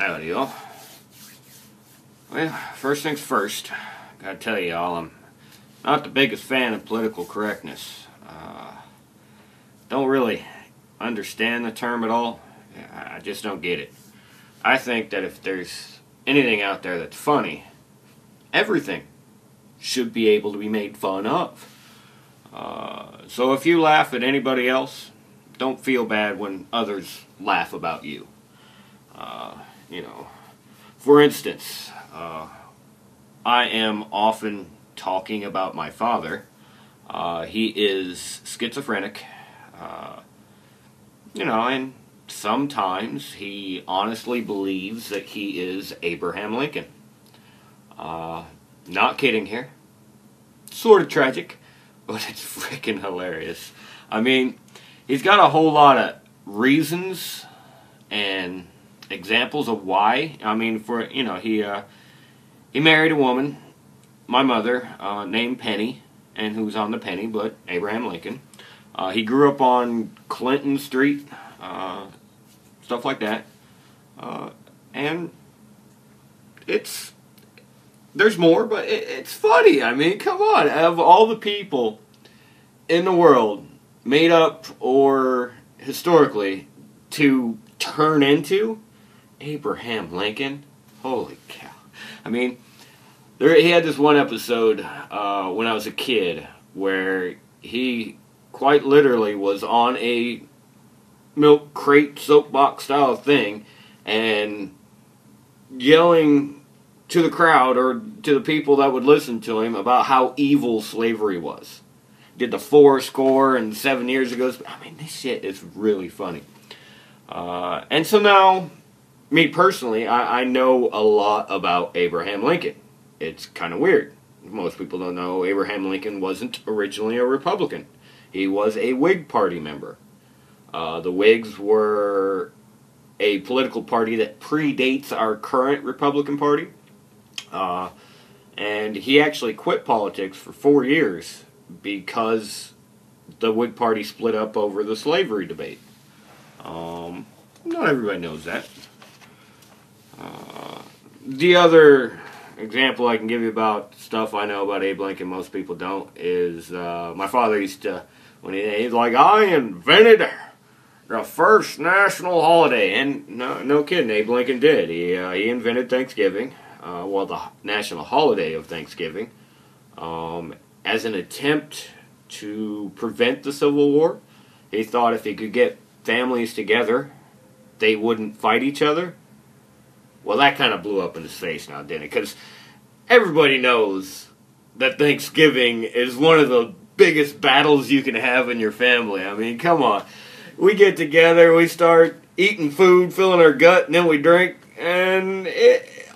Howdy, y'all. Well, first things first, gotta tell y'all, I'm not the biggest fan of political correctness. Don't really understand the term at all. I just don't get it. I think that if there's anything out there that's funny, everything should be able to be made fun of. So if you laugh at anybody else, don't feel bad when others laugh about you. For instance, I am often talking about my father. He is schizophrenic, and sometimes he honestly believes that he is Abraham Lincoln. Not kidding here. Sort of tragic, but it's freaking hilarious. I mean, he's got a whole lot of reasons and examples of why. I mean, he married a woman, my mother, named Penny, and who's on the penny, but Abraham Lincoln. He grew up on Clinton Street, stuff like that. And there's more, but it's funny. I mean, come on. Of all the people in the world, made up or historically, to turn into Abraham Lincoln, holy cow. I mean, he had this one episode when I was a kid where he quite literally was on a milk crate soapbox style thing and yelling to the crowd or to the people that would listen to him about how evil slavery was. Did the 7 years ago. I mean, this shit is really funny. And so now, me personally, I know a lot about Abraham Lincoln. It's kind of weird. Most people don't know Abraham Lincoln wasn't originally a Republican. He was a Whig Party member. The Whigs were a political party that predates our current Republican Party. And he actually quit politics for 4 years because the Whig Party split up over the slavery debate. Not everybody knows that. The other example I can give you about stuff I know about Abe Lincoln most people don't is my father used to, when he's like, I invented the first national holiday. And no kidding, Abe Lincoln did. He invented Thanksgiving, the national holiday of Thanksgiving, as an attempt to prevent the Civil War. He thought if he could get families together, they wouldn't fight each other. Well, that kind of blew up in his face now, didn't it? Because everybody knows that Thanksgiving is one of the biggest battles you can have in your family. I mean, come on. We get together, we start eating food, filling our gut, and then we drink, and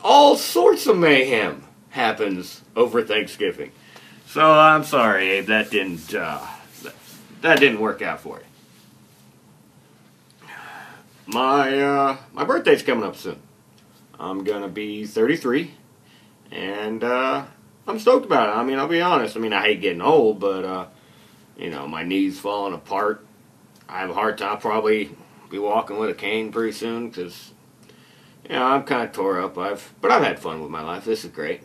all sorts of mayhem happens over Thanksgiving. So I'm sorry, Abe, that didn't work out for you. My birthday's coming up soon. I'm gonna be 33, and I'm stoked about it. I mean, I'll be honest. I mean, I hate getting old, but my knees falling apart. I have a hard time. I'll probably be walking with a cane pretty soon because I'm kind of tore up. But I've had fun with my life. This is great.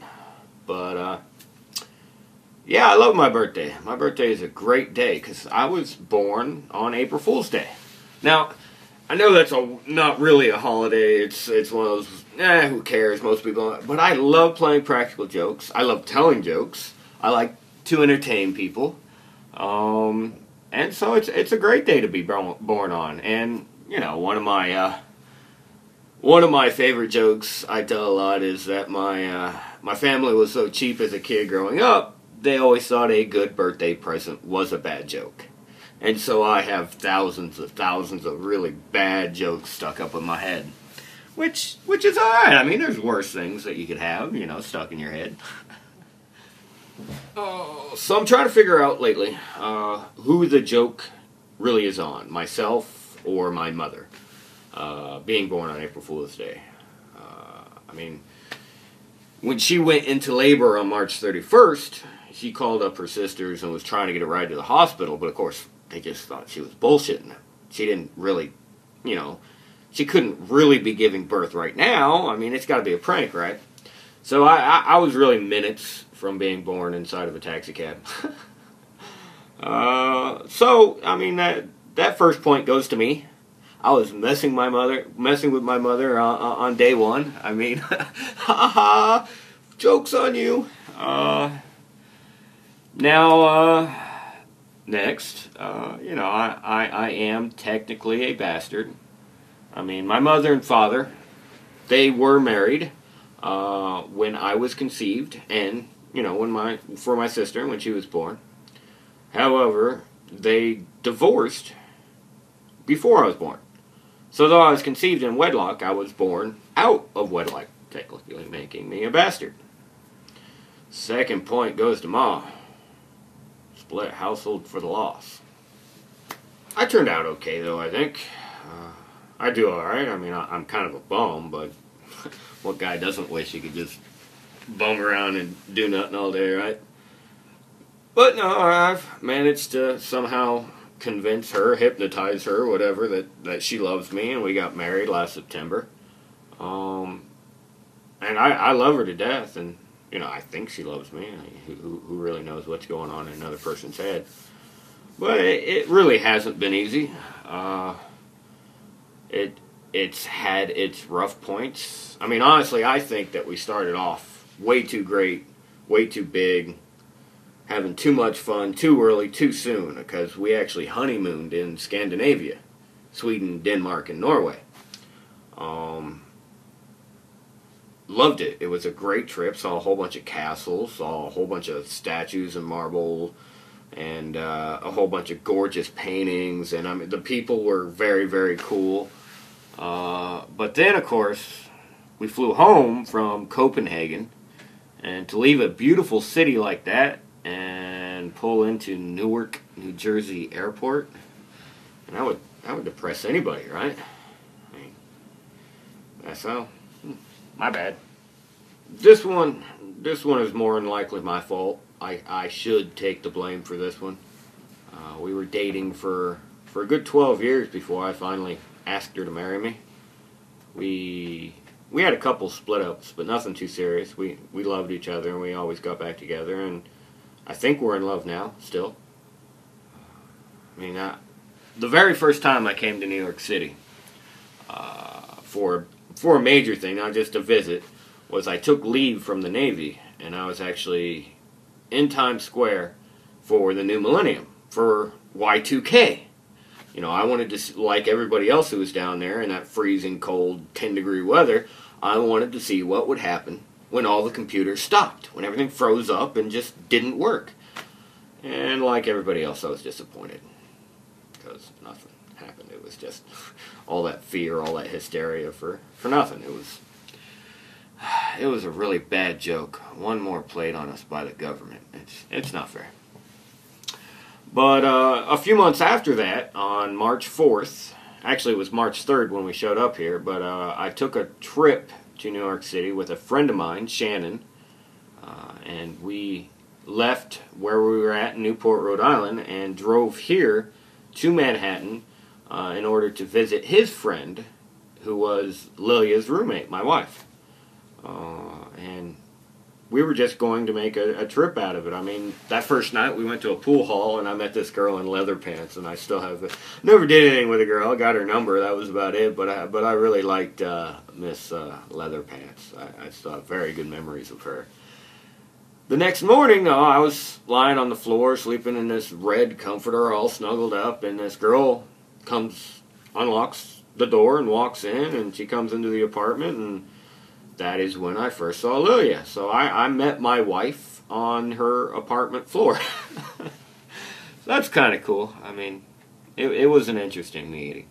But I love my birthday. My birthday is a great day because I was born on April Fool's Day. Now, I know that's not really a holiday. It's one of those, who cares, most people don't. But I love playing practical jokes. I love telling jokes. I like to entertain people. And so it's a great day to be born on. And, one of my favorite jokes I tell a lot is that my family was so cheap as a kid growing up, they always thought a good birthday present was a bad joke. And so I have thousands of really bad jokes stuck up in my head. Which is alright. I mean, there's worse things that you could have, stuck in your head. So I'm trying to figure out lately who the joke really is on. Myself or my mother. Being born on April Fool's Day. I mean, when she went into labor on March 31st, she called up her sisters and was trying to get a ride to the hospital, but of course, they just thought she was bullshitting. She didn't really, she couldn't really be giving birth right now. I mean, it's got to be a prank, right? So I was really minutes from being born inside of a taxi cab. So I mean that first point goes to me. I was messing with my mother on day one. I mean, haha, joke's on you. Now, next, you know, I am technically a bastard. I mean, my mother and father, they were married when I was conceived, and you know, for my sister when she was born. However, they divorced before I was born. So though I was conceived in wedlock, I was born out of wedlock, technically making me a bastard. Second point goes to Ma. Split household for the loss. I turned out okay, though, I think. I do alright. I mean, I'm kind of a bum, but what guy doesn't wish he could just bum around and do nothing all day, right? But no, I've managed to somehow convince her, hypnotize her, whatever, that she loves me, and we got married last September. And I love her to death, and you know, I think she loves me. Who really knows what's going on in another person's head? But it really hasn't been easy. It's had its rough points. I mean, honestly, I think that we started off way too great, way too big, having too much fun, too early, too soon, because we actually honeymooned in Scandinavia, Sweden, Denmark, and Norway. Loved it. It was a great trip. Saw a whole bunch of castles, saw a whole bunch of statues and marble, and a whole bunch of gorgeous paintings. And I mean, the people were very, very cool. But then, of course, we flew home from Copenhagen, and to leave a beautiful city like that and pull into Newark, New Jersey airport, and that would depress anybody, right? I mean, that's how. My bad. This one is more than likely my fault. I should take the blame for this one. We were dating for a good 12 years before I finally asked her to marry me. We had a couple split ups, but nothing too serious. We loved each other, and we always got back together, and I think we're in love now, still. I mean, the very first time I came to New York City for a major thing, not just a visit, was I took leave from the Navy, and I was actually in Times Square for the new millennium, for Y2K. You know, I wanted to, like everybody else who was down there in that freezing cold 10-degree weather, I wanted to see what would happen when all the computers stopped, when everything froze up and just didn't work. And like everybody else, I was disappointed, because nothing happened. It was just all that fear, all that hysteria for nothing. It was a really bad joke. One more played on us by the government. It's not fair. But a few months after that, on March 4th, actually it was March 3rd when we showed up here, but I took a trip to New York City with a friend of mine, Shannon, and we left where we were at in Newport, Rhode Island, and drove here to Manhattan in order to visit his friend, who was Lilia's roommate, my wife. And we were just going to make a trip out of it. I mean, that first night we went to a pool hall, and I met this girl in leather pants, and I still have it. Never did anything with a girl. I got her number. That was about it. But I really liked Miss Leather Pants. I still have very good memories of her. The next morning, I was lying on the floor, sleeping in this red comforter, all snuggled up, and this girl unlocks the door and walks in, and she comes into the apartment, and that is when I first saw Lilia. So I met my wife on her apartment floor. So that's kind of cool. I mean, it was an interesting meeting.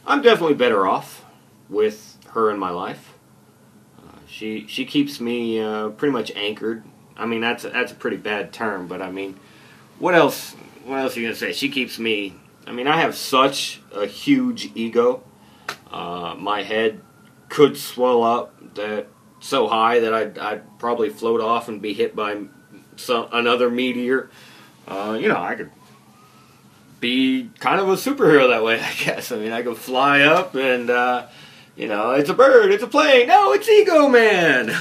I'm definitely better off with her in my life. She keeps me pretty much anchored. I mean, that's a pretty bad term, but I mean, what else are you gonna say? She keeps me. I mean, I have such a huge ego. My head could swell up so high that I'd probably float off and be hit by another meteor. You know, I could be kind of a superhero that way, I guess. I mean, I could fly up and, it's a bird, it's a plane, no, it's Ego Man!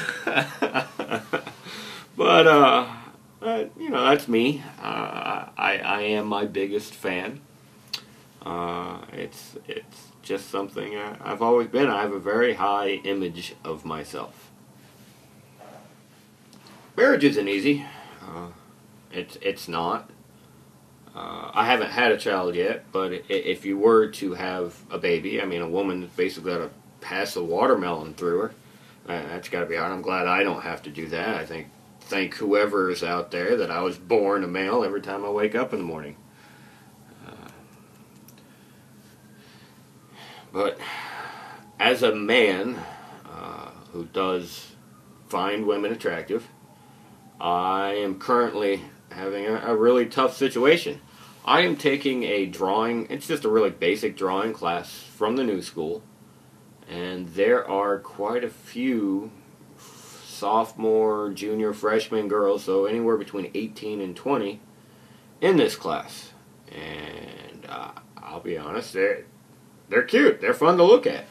But, that's me. I am my biggest fan. It's just something I've always been. I have a very high image of myself. Marriage isn't easy. It's not. I haven't had a child yet, but if you were to have a baby, I mean, a woman's basically got to pass a watermelon through her. That's got to be hard. I'm glad I don't have to do that. I thank whoever is out there that I was born a male every time I wake up in the morning. But as a man who does find women attractive, I am currently having a really tough situation. I am taking a drawing, it's just a really basic drawing class from the new school, and there are quite a few sophomore, junior, freshman girls, so anywhere between 18 and 20 in this class. And I'll be honest, they're cute, they're fun to look at.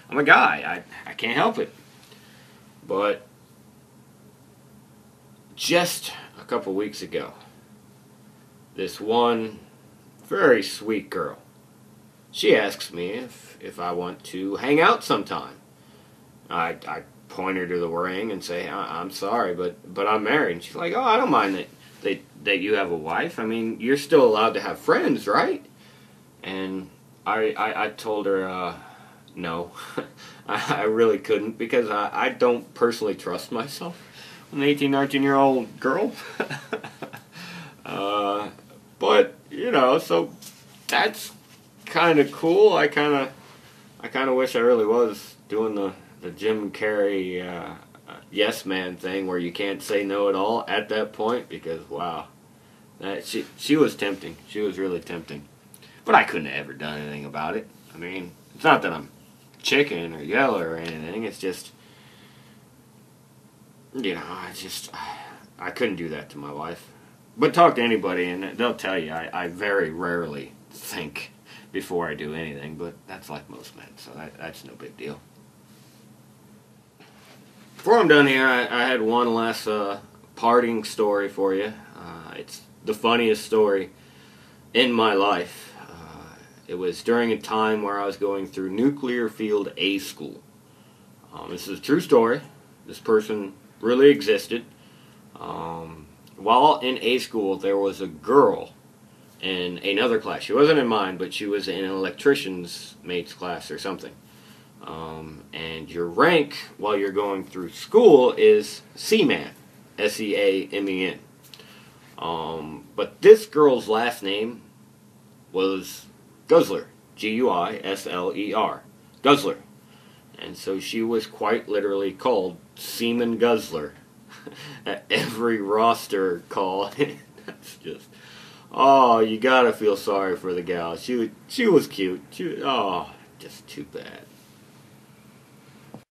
I'm a guy, I can't help it. But just a couple weeks ago, this one very sweet girl, she asks me if I want to hang out sometime. I point her to the ring and say, I'm sorry, but I'm married. And she's like, oh, I don't mind that you have a wife. I mean, you're still allowed to have friends, right? And I told her, no, I really couldn't, because I don't personally trust myself. I'm an 18, 19-year-old girl. But, so that's kind of cool. I kind of wish I really was doing the Jim Carrey yes man thing where you can't say no at all at that point, because, wow, she was tempting. She was really tempting. But I couldn't have ever done anything about it. I mean, it's not that I'm chicken or yellow or anything. It's just, I couldn't do that to my wife. But talk to anybody and they'll tell you I very rarely think before I do anything, but that's like most men, so that's no big deal. Before I'm done here, I had one last parting story for you. It's the funniest story in my life. It was during a time where I was going through Nuclear Field A School. This is a true story. This person really existed. While in A School, there was a girl in another class. She wasn't in mine, but she was in an electrician's mate's class or something. And your rank while you're going through school is Seaman, S-E-A-M-E-N. But this girl's last name was Guzzler, G-U-I-S-L-E-R, Guzzler. And so she was quite literally called Seaman Guzzler at every roster call. That's just, oh, you gotta feel sorry for the gal. She was cute. Just too bad.